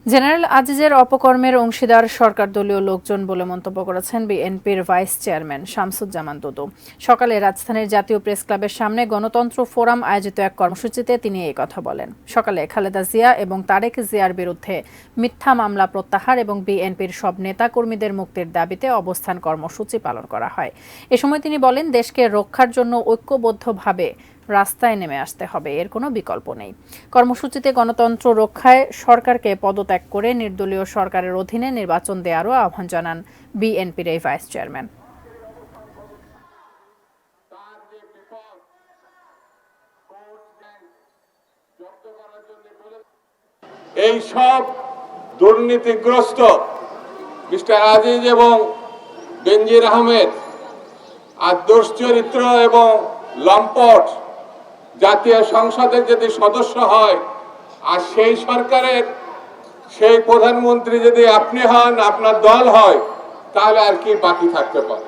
General আজিজের অপকর্মের অংশীদার সরকার দলীয় লোকজন বলে মন্তব্য করেছেন বিএনপির ভাইস চেয়ারম্যান শামসুজ্জামান দুদু। সকালে রাজধানীর জাতীয় প্রেস ক্লাবের সামনে গণতন্ত্র ফোরাম আয়োজিত এক কর্মসূচিতে তিনি এই কথা বলেন। সকালে খালেদা জিয়া এবং তারেক জিয়ার বিরুদ্ধে মিথ্যা মামলা প্রত্যাহার এবং বিএনপির সব নেতাকর্মীদের মুক্তির দাবিতে অবস্থান কর্মসূচি পালন করা হয়। এ সময় তিনি বলেন, দেশকে রক্ষার জন্য ঐক্যবদ্ধভাবে রাস্তায় নেমে আসতে হবে, এর কোনো বিকল্প নেই। কর্মসূচিতে গণতন্ত্র রক্ষায় সরকারকে পদত্যাগ করে নির্দলীয় সরকারের অধীনে নির্বাচন দেওয়ারও আহ্বান জানান বিএনপির এই ভাইস চেয়ারম্যান। এই সব দুর্নীতিগ্রস্ত মিস্টার আজিজ এবং বেনজির আহমেদ আর দুশ্চরিত্র এবং লম্পট জাতীয় সংসদের যদি সদস্য হয় আর সেই সরকারের সেই প্রধানমন্ত্রী যদি আপনি হন, আপনার দল হয়, তাহলে আর কি বাকি থাকতে পারে?